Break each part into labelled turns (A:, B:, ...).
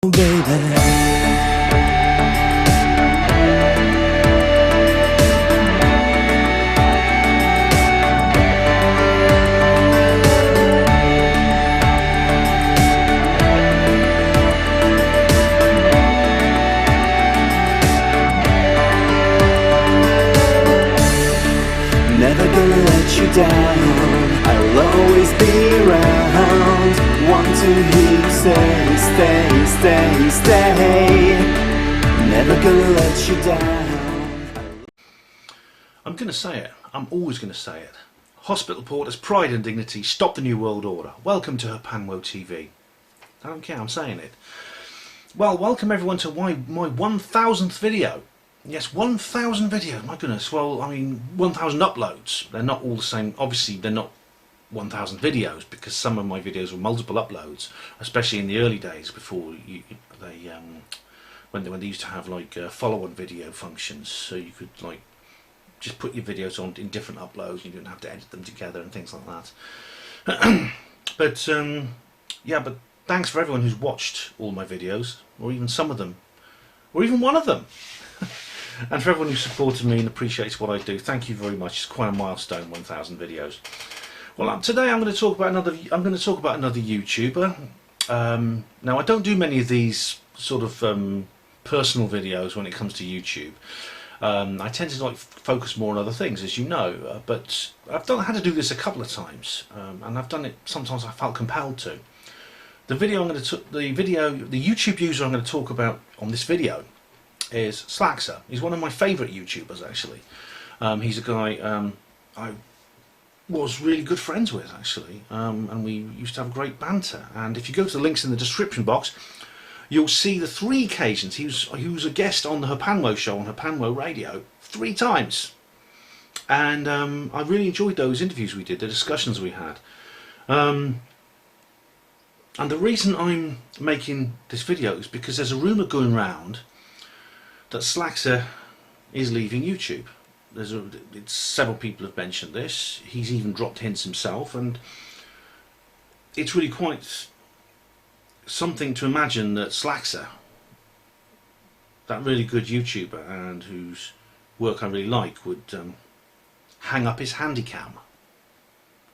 A: Baby, never gonna let you down, I'll always be around. Want to hear you say, stay, stay, stay. Never gonna let you down.
B: I'm gonna say it, I'm always gonna say it. Hospital porters, pride and dignity, stop the New World Order. Welcome to HPANWO TV. I don't care, I'm saying it. Well, welcome everyone to my 1000th video. Yes, 1000 videos, my goodness. Well, I mean, 1000 uploads. They're not all the same. Obviously, they're not 1000 videos because some of my videos were multiple uploads, especially in the early days before when they used to have like follow-on video functions, so you could like just put your videos on in different uploads. You didn't have to edit them together and things like that. But yeah, but thanks for everyone who's watched all my videos, or even some of them, or even one of them. And for everyone who supported me and appreciates what I do, thank you very much. It's quite a milestone, 1000 videos. Well, today I'm going to talk about another YouTuber. Now, I don't do many of these sort of personal videos when it comes to YouTube. I tend to like focus more on other things, as you know. But I've had to do this a couple of times, and I've done it. Sometimes I felt compelled to. The YouTube user I'm going to talk about on this video is Slaxxxer. He's one of my favourite YouTubers, actually. He's a guy I was really good friends with, actually, and we used to have great banter. And if you go to the links in the description box, you'll see the 3 occasions he was a guest on the HPANWO show on HPANWO Radio 3 times. And I really enjoyed those interviews we did, the discussions we had. And the reason I'm making this video is because there's a rumour going around that Slaxxxer is leaving YouTube. Several people have mentioned this. He's even dropped hints himself, and it's really quite something to imagine that Slaxxxer, that really good YouTuber and whose work I really like, would hang up his handycam.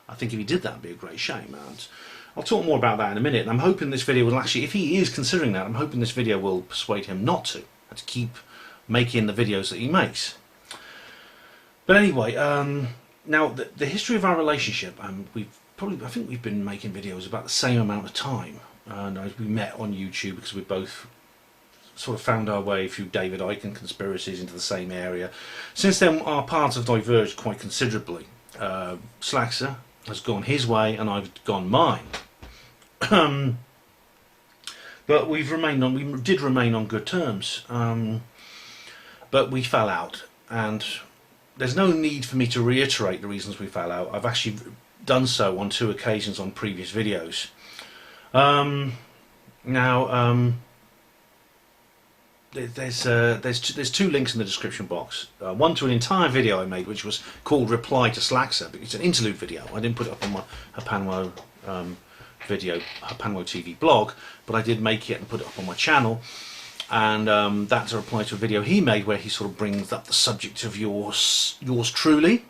B: I think if he did that, it'd be a great shame. And I'll talk more about that in a minute. And I'm hoping this video will actually, if he is considering that, I'm hoping this video will persuade him not to, and to keep making the videos that he makes. But anyway, now the history of our relationship, I think we've been making videos about the same amount of time, and we met on YouTube because we both sort of found our way through David Icke conspiracies into the same area. Since then, our paths have diverged quite considerably. Slaxxxer has gone his way and I've gone mine. But we did remain on good terms. But we fell out, and there's no need for me to reiterate the reasons we fell out. I've actually done so on 2 occasions on previous videos. There's 2 links in the description box. One to an entire video I made, which was called "Reply to Slaxxxer." It's an interlude video. I didn't put it up on my HPANWO HPANWO TV blog, but I did make it and put it up on my channel. And that's a reply to a video he made where he sort of brings up the subject of yours truly,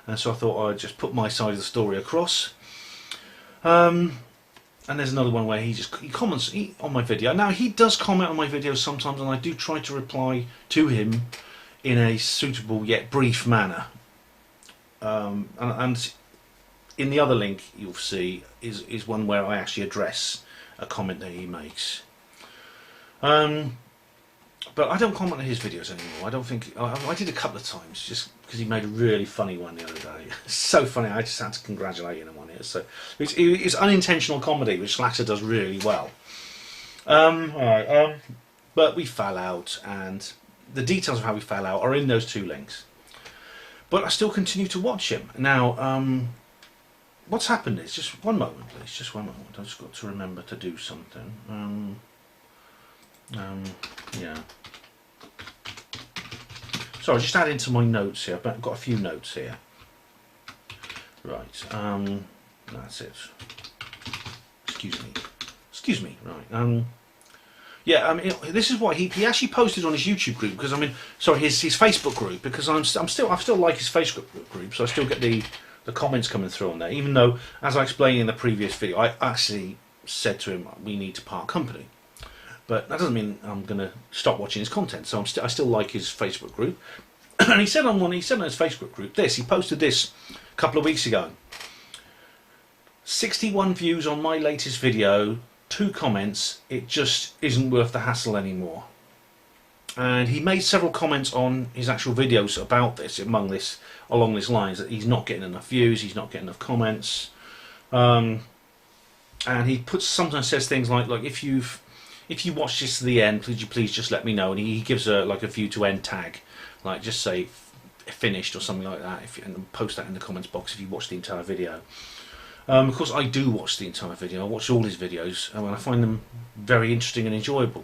B: and so I thought I'd just put my side of the story across. And there's another one where he comments on my video. Now, he does comment on my videos sometimes, and I do try to reply to him in a suitable yet brief manner. And in the other link you'll see is one where I actually address a comment that he makes. But I don't comment on his videos anymore. I don't think I did a couple of times, just because he made a really funny one the other day. So funny, I just had to congratulate him on it. So it's unintentional comedy, which Slaxxxer does really well. But we fell out, and the details of how we fell out are in those 2 links. But I still continue to watch him. Now, what's happened is, just one moment please, just one moment. I've just got to remember to do something. Yeah. So I'll just add into my notes here. I've got a few notes here. Right. That's it. Excuse me. Right. Yeah, I mean, this is why he actually posted on his YouTube group, because I mean, sorry, his Facebook group, because I still like his Facebook group, so I still get the comments coming through on there. Even though, as I explained in the previous video, I actually said to him we need to part company, but that doesn't mean I'm going to stop watching his content. So I still like his Facebook group. And he said on his Facebook group this. He posted this a couple of weeks ago. 61 views on my latest video. 2 comments, it just isn't worth the hassle anymore. And he made several comments on his actual videos about this, along this lines, that he's not getting enough views, he's not getting enough comments, and he sometimes says things like if you watch this to the end, please just let me know. And he gives a view to end tag, like just say finished or something like that, and post that in the comments box if you watch the entire video. Of course, I do watch the entire video. I watch all his videos, and I find them very interesting and enjoyable.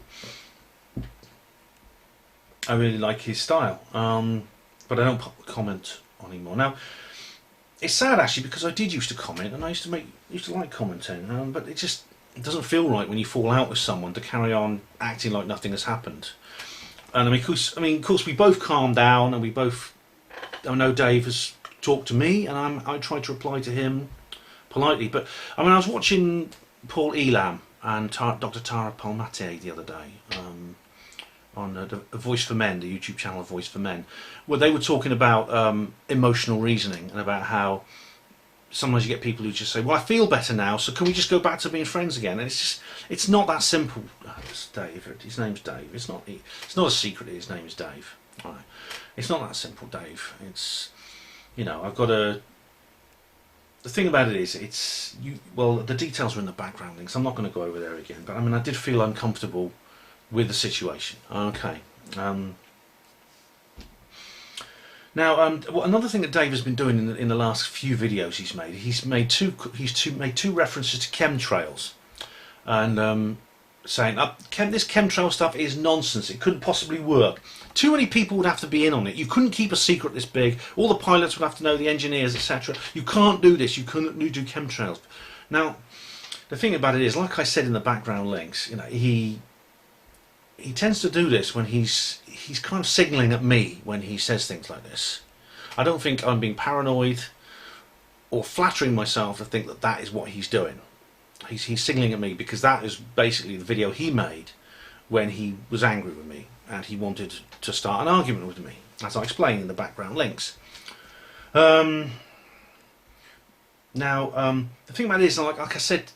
B: I really like his style, but I don't comment anymore. Now, it's sad actually, because I did used to comment, and I used to like commenting, but it doesn't feel right when you fall out with someone to carry on acting like nothing has happened. And of course, we both calmed down, and we both. I know Dave has talked to me, and I tried to reply to him politely, but I was watching Paul Elam and Dr. Tara Palmate the other day on the Voice for Men, the YouTube channel Voice for Men, where they were talking about emotional reasoning, and about how sometimes you get people who just say, well, I feel better now, so can we just go back to being friends again? And it's not that simple. It's Dave. His name's Dave. It's not a secret. His name is Dave. Right. It's not that simple, Dave. It's, I've got to. The thing about it is, the details are in the background links. I'm not going to go over there again, but I did feel uncomfortable with the situation. Okay. Now, another thing that Dave has been doing in the last few videos he's made two references to chemtrails, and saying this chemtrail stuff is nonsense. It couldn't possibly work. Too many people would have to be in on it. You couldn't keep a secret this big. All the pilots would have to know, the engineers, etc. You can't do this. You couldn't do chemtrails. Now, the thing about it is, like I said in the background links, he tends to do this when he's kind of signalling at me when he says things like this. I don't think I'm being paranoid or flattering myself to think that is what he's doing. He's signalling at me, because that is basically the video he made when he was angry with me and he wanted to start an argument with me, as I explained in the background links. Now, the thing about it is, like I said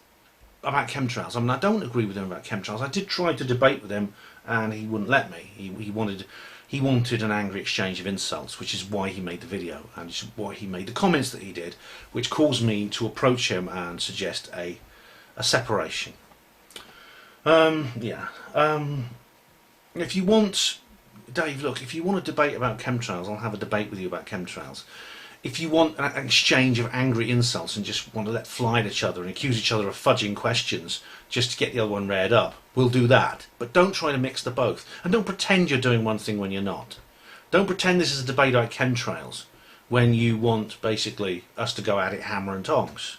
B: about chemtrails, I don't agree with him about chemtrails. I did try to debate with him, and he wouldn't let me. He wanted an angry exchange of insults, which is why he made the video, and it's why he made the comments that he did, which caused me to approach him and suggest a separation. If you want, Dave, look, if you want to debate about chemtrails, I'll have a debate with you about chemtrails. If you want an exchange of angry insults and just want to let fly at each other and accuse each other of fudging questions just to get the other one reared up, we'll do that. But don't try to mix the both. And don't pretend you're doing one thing when you're not. Don't pretend this is a debate about chemtrails when you want, basically, us to go at it hammer and tongs.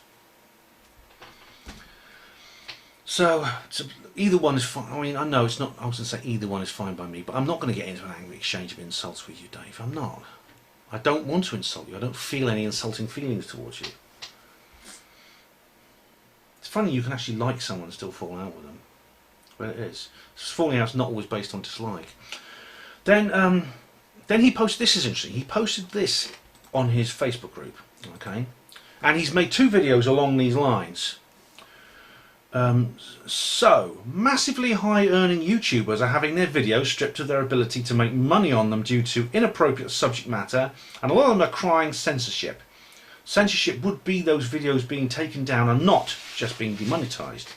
B: So either one is fine. I know it's not. I was going to say either one is fine by me, but I'm not going to get into an angry exchange of insults with you, Dave. I'm not. I don't want to insult you. I don't feel any insulting feelings towards you. It's funny you can actually like someone and still fall out with them, but it is. Falling out's not always based on dislike. Then he posted. This is interesting. He posted this on his Facebook group. Okay, and he's made 2 videos along these lines. So, massively high earning YouTubers are having their videos stripped of their ability to make money on them due to inappropriate subject matter, and a lot of them are crying censorship. Censorship would be those videos being taken down and not just being demonetized.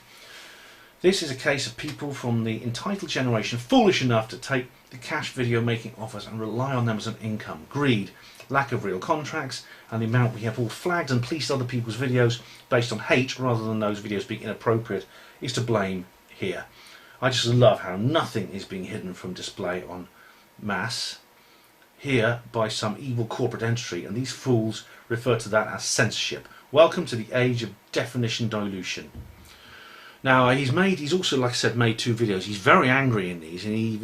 B: This is a case of people from the entitled generation foolish enough to take the cash video making offers and rely on them as an income. Greed, lack of real contracts, and the amount we have all flagged and policed other people's videos based on hate rather than those videos being inappropriate is to blame here. I just love how nothing is being hidden from display on mass here by some evil corporate entity, and these fools refer to that as censorship. Welcome to the age of definition dilution. Now he's also, like I said, made 2 videos. He's very angry in these, and he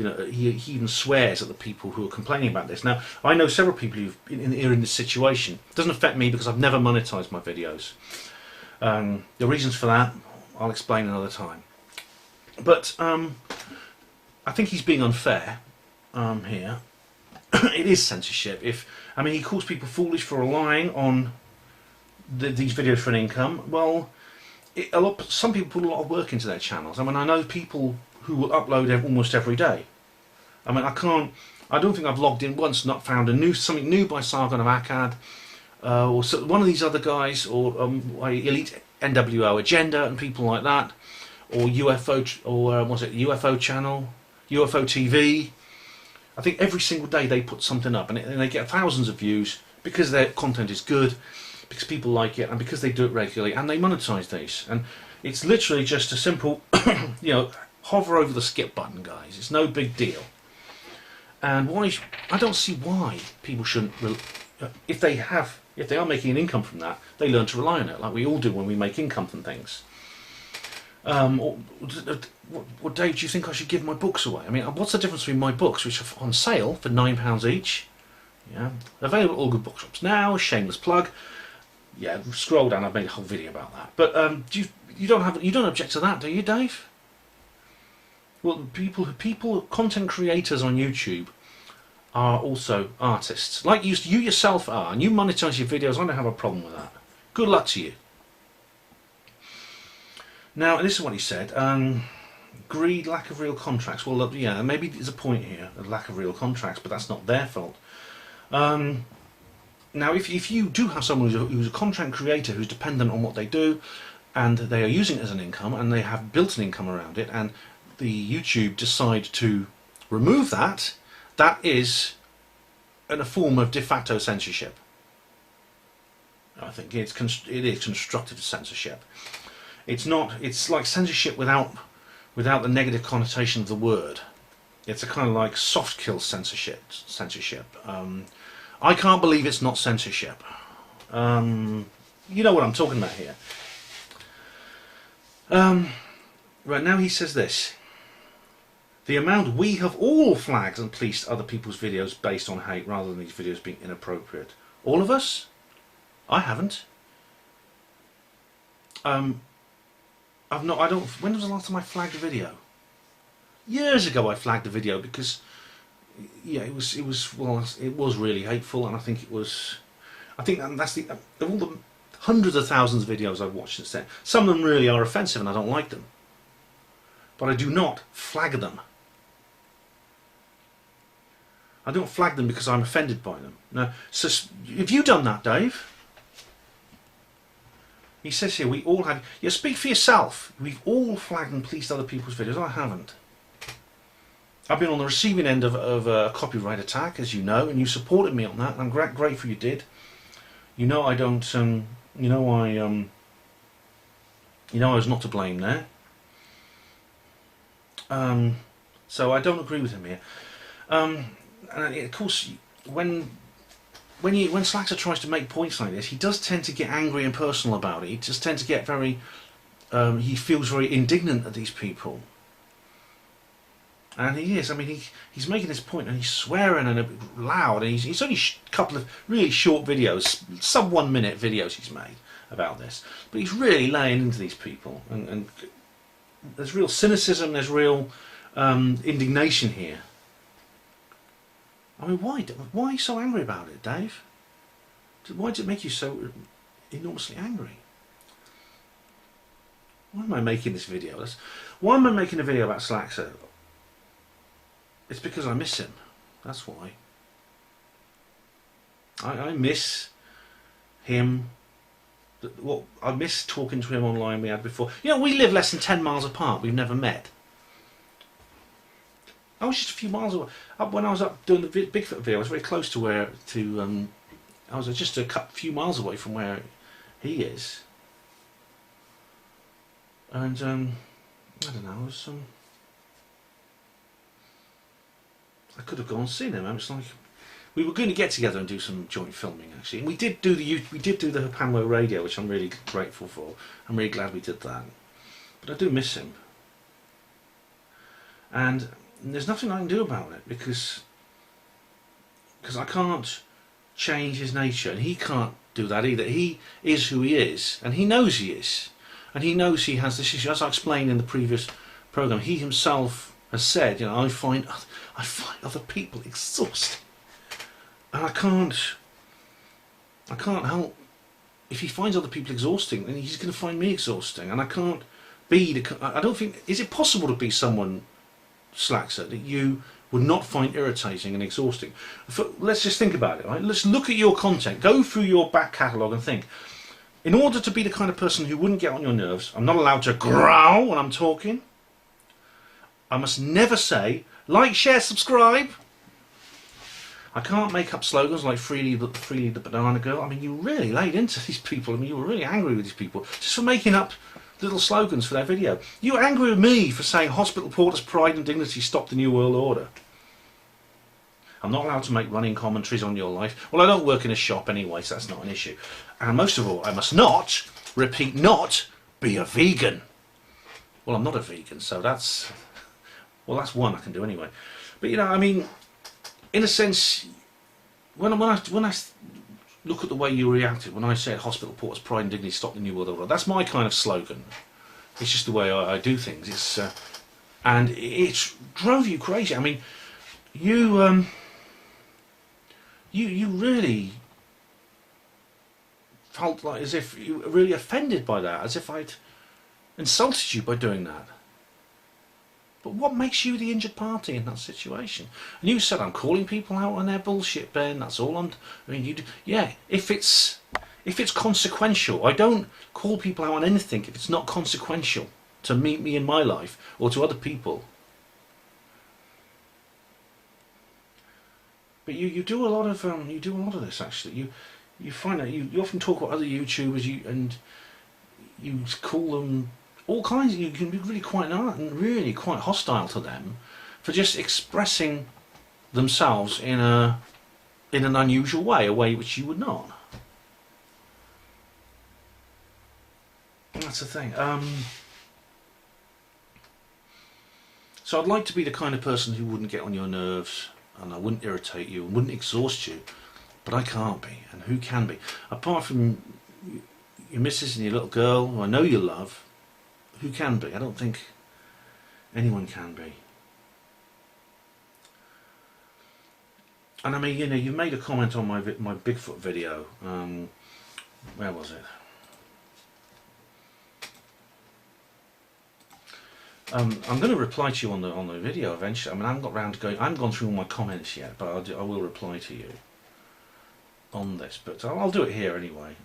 B: even swears at the people who are complaining about this. Now I know several people who are in this situation. It doesn't affect me because I've never monetized my videos. The reasons for that I'll explain another time. But I think he's being unfair here. It is censorship. He calls people foolish for relying on these videos for an income. Well, some people put a lot of work into their channels. I mean, I know people who will upload almost every day. I mean, I don't think I've logged in once, not found something new by Sargon of Akkad, or one of these other guys, or Elite NWO Agenda and people like that, or UFO, or was it UFO channel, UFO TV. I think every single day they put something up, and they get thousands of views because their content is good, because people like it, and because they do it regularly, and they monetize these. And it's literally just a simple, hover over the skip button, guys. It's no big deal. And I don't see why people shouldn't, if they are making an income from that, they learn to rely on it, like we all do when we make income from things. What day do you think I should give my books away? I mean, what's the difference between my books, which are on sale for £9 each? Yeah, available at all good bookshops now. Shameless plug. Yeah, scroll down. I've made a whole video about that. But you don't object to that, do you, Dave? Well, content creators on YouTube are also artists, like you yourself are, and you monetize your videos. I don't have a problem with that. Good luck to you. Now, this is what he said. Greed, lack of real contracts. Well, yeah, maybe there's a point here, a lack of real contracts, but that's not their fault. Now, if you do have someone who's a content creator who's dependent on what they do, and they are using it as an income, and they have built an income around it, and the YouTube decide to remove that, that is a form of de facto censorship. I think it is constructive censorship. It's not. It's like censorship without the negative connotation of the word. It's a kind of like soft kill censorship. I can't believe it's not censorship. You know what I'm talking about here. Right, now he says this. The amount we have all flagged and policed other people's videos based on hate rather than these videos being inappropriate. All of us? I haven't. When was the last time I flagged a video? Years ago I flagged a video because, yeah, it was really hateful, and I think that's of all the hundreds of thousands of videos I've watched since then. Some of them really are offensive and I don't like them. But I do not flag them. I don't flag them because I'm offended by them. Now, so have you done that, Dave? He says here, we all have... Yeah, speak for yourself. We've all flagged and policed other people's videos. I haven't. I've been on the receiving end of a copyright attack, as you know, and you supported me on that, and I'm grateful you did. You know I don't... I was not to blame there. So I don't agree with him here. And of course, when Slaxxxer tries to make points like this, he does tend to get angry and personal about it. He just tends to get very... he feels very indignant at these people. And he is. I mean, he's making this point and he's swearing and a bit loud. And he's only a couple of really short videos, sub 1 minute videos he's made about this. But he's really laying into these people. And there's real cynicism, there's real indignation here. I mean, why are you so angry about it, Dave? Why does it make you so enormously angry? Why am I making this video? Why am I making a video about Slaxxxer? It's because I miss him. That's why. I miss him. I miss talking to him online we had before. You know, we live less than 10 miles apart. We've never met. I was just a few miles away. When I was up doing the Bigfoot video, I was very close to I was just a few miles away from where he is. And I don't know. I could have gone and seen him. It's like we were going to get together and do some joint filming actually. And we did do the HPANWO radio, which I'm really grateful for. I'm really glad we did that. but I do miss him. And there's nothing I can do about it, because I can't change his nature, and he can't do that either. He is who he is, and he knows he is, and he knows he has this issue. As I explained in the previous program, he himself has said, you know, I find other people exhausting, and I can't help. If he finds other people exhausting, then he's going to find me exhausting, and I can't be. I don't think. Is it possible to be someone, Slaxxxer, that you would not find irritating and exhausting? Let's just think about it, right? Let's look at your content. Go through your back catalogue and think. In order to be the kind of person who wouldn't get on your nerves, I'm not allowed to growl when I'm talking. I must never say, like, share, subscribe. I can't make up slogans like freely the banana girl. I mean, you really laid into these people. I mean, you were really angry with these people just for making up little slogans for their video. You were angry with me for saying hospital porters' pride and dignity stop the New World Order. I'm not allowed to make running commentaries on your life. Well, I don't work in a shop anyway, so that's not an issue. And most of all, I must not, repeat, not be a vegan. Well, I'm not a vegan, so that's one I can do anyway. But you know, I mean, in a sense, when I look at the way you reacted when I said hospital porters' pride and dignity stop the New World Order, that's my kind of slogan. It's just the way I do things. It's and it drove you crazy. I mean, you really felt like as if you were really offended by that, as if I'd insulted you by doing that. But what makes you the injured party in that situation? And you said, I'm calling people out on their bullshit, Ben. That's all I mean, you do. Yeah, if it's consequential. I don't call people out on anything if it's not consequential to me in my life or to other people. But you do a lot of this actually. You find out you often talk about other YouTubers and you call them all kinds. You can be really quite hostile to them for just expressing themselves in an unusual way, a way which you would not. That's the thing. So I'd like to be the kind of person who wouldn't get on your nerves, and I wouldn't irritate you, and wouldn't exhaust you, but I can't be, and who can be? Apart from your missus and your little girl, who I know you love, who can be? I don't think anyone can be. And I mean, you know, you made a comment on my Bigfoot video. Where was it? I'm going to reply to you on the video eventually. I mean, I haven't got round to going. I haven't gone through all my comments yet, but I will reply to you on this. But I'll do it here anyway.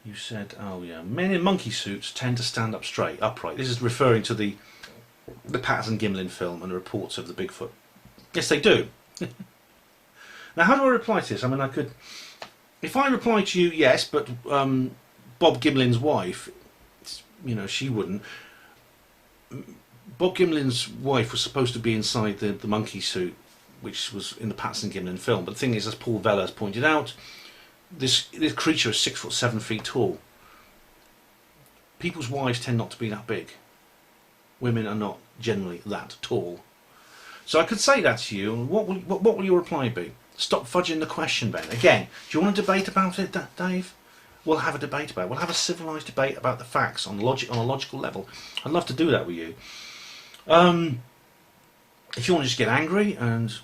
B: You said, oh yeah, men in monkey suits tend to stand up upright. This is referring to the Patterson Gimlin film and the reports of the Bigfoot. Yes, they do. Now, how do I reply to this? I mean, I could, if I reply to you, yes, but Bob Gimlin's wife, you know, she wouldn't. Bob Gimlin's wife was supposed to be inside the monkey suit, which was in the Patterson Gimlin film. But the thing is, as Paul Vella has pointed out, this creature is 6 foot 7 feet tall. People's wives tend not to be that big. Women are not generally that tall. So I could say that to you, and what will your reply be? Stop fudging the question, Ben. Again, do you want to debate about it, Dave? We'll have a debate about it. We'll have a civilised debate about the facts on a logical level. I'd love to do that with you. If you want to just get angry and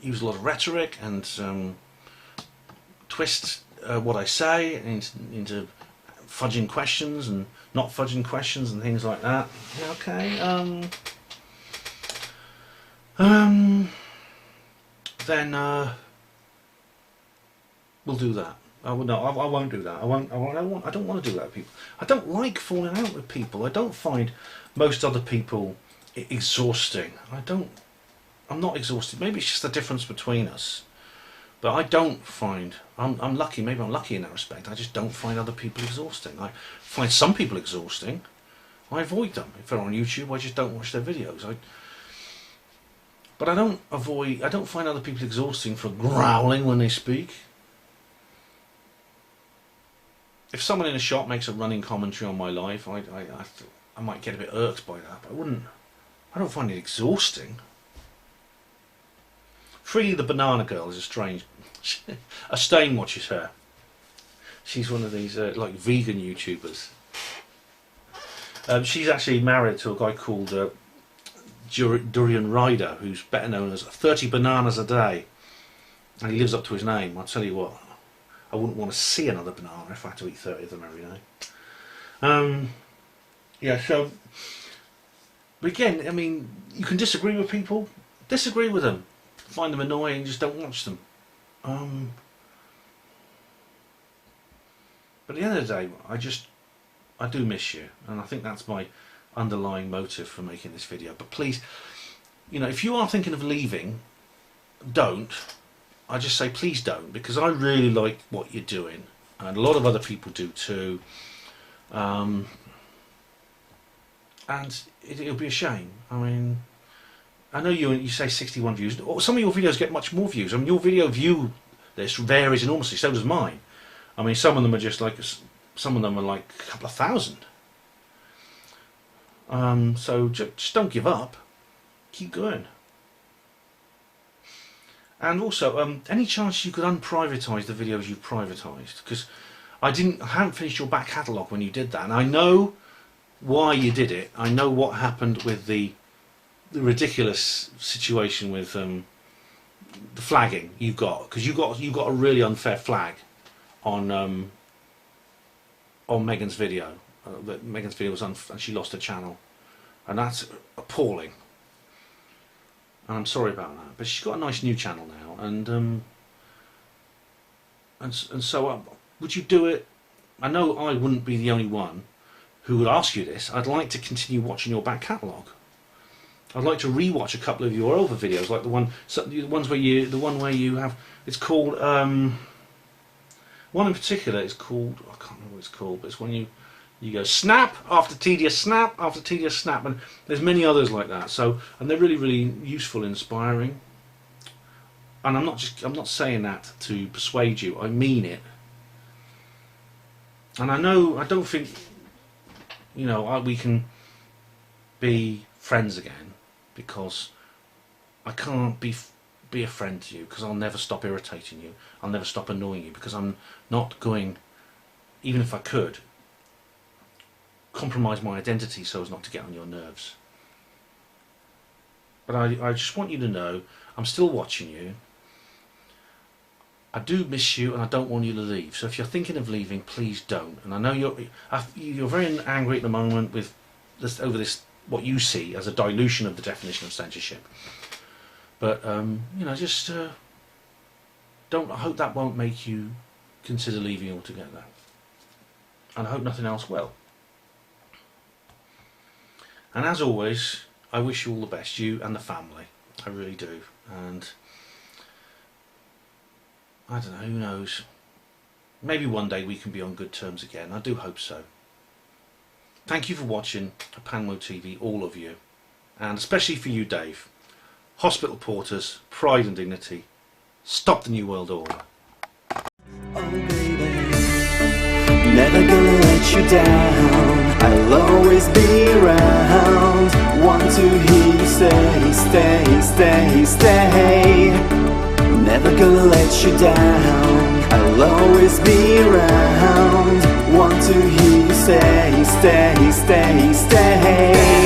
B: use a lot of rhetoric and twist what I say into fudging questions and not fudging questions and things like that. Yeah, okay. Then we'll do that. I won't do that. I don't want to do that with people. I don't like falling out with people. I don't find most other people exhausting. I'm not exhausted. Maybe it's just the difference between us. But I don't find, I'm lucky, maybe I'm lucky in that respect, I just don't find other people exhausting. I find some people exhausting, I avoid them. If they're on YouTube, I just don't watch their videos. But I don't find other people exhausting for growling when they speak. if someone in a shop makes a running commentary on my life, I might get a bit irked by that, but I don't find it exhausting. Freely the Banana Girl is a strange... A Stain watches her. She's one of these like vegan YouTubers. She's actually married to a guy called Durian Ryder, who's better known as 30 Bananas a Day. And he lives up to his name. I'll tell you what, I wouldn't want to see another banana if I had to eat 30 of them every day. Yeah, so... But again, I mean, you can disagree with people. Disagree with them. Find them annoying, just don't watch them. But at the end of the day, I do miss you, and I think that's my underlying motive for making this video. But please, you know, if you are thinking of leaving, don't. I just say please don't, because I really like what you're doing, and a lot of other people do too. And it'll be a shame. I mean, I know you say 61 views. Some of your videos get much more views. I mean, your video view list varies enormously. So does mine. I mean, some of them are just like, some of them are like a couple of thousand. So just don't give up. Keep going. And also, any chance you could unprivatise the videos you've privatised? Because I haven't finished your back catalogue when you did that, and I know why you did it. I know what happened with the ridiculous situation with the flagging you got, because you got a really unfair flag on Megan's video. That Megan's video was and she lost her channel, and that's appalling. And I'm sorry about that, but she's got a nice new channel now, and so would you do it? I know I wouldn't be the only one who would ask you this. I'd like to continue watching your back catalogue. I'd like to re-watch a couple of your older videos, like the one where you have. It's called one in particular. It's called, I can't remember what it's called, but it's when you go snap after tedious snap after tedious snap, and there's many others like that. So, and they're really, really useful, inspiring. And I'm not saying that to persuade you. I mean it. And I don't think, you know, we can be friends again, because I can't be a friend to you, because I'll never stop irritating you. I'll never stop annoying you, because I'm not going, even if I could, compromise my identity so as not to get on your nerves. But I just want you to know I'm still watching you. I do miss you, and I don't want you to leave. So if you're thinking of leaving, please don't. And I know you're very angry at the moment with over this, what you see as a dilution of the definition of censorship. But you know, just don't. I hope that won't make you consider leaving altogether. And I hope nothing else will. And as always, I wish you all the best, you and the family. I really do. And I don't know, who knows. Maybe one day we can be on good terms again. I do hope so. Thank you for watching HPANWO TV, all of you. And especially for you, Dave. Hospital porters, pride and dignity. Stop the New World Order.
A: Oh baby, never gonna let you down. I'll always be around. Want to hear you say, stay, stay, stay. Never gonna let you down. I'll always be around. Want to hear you say, stay, stay, stay.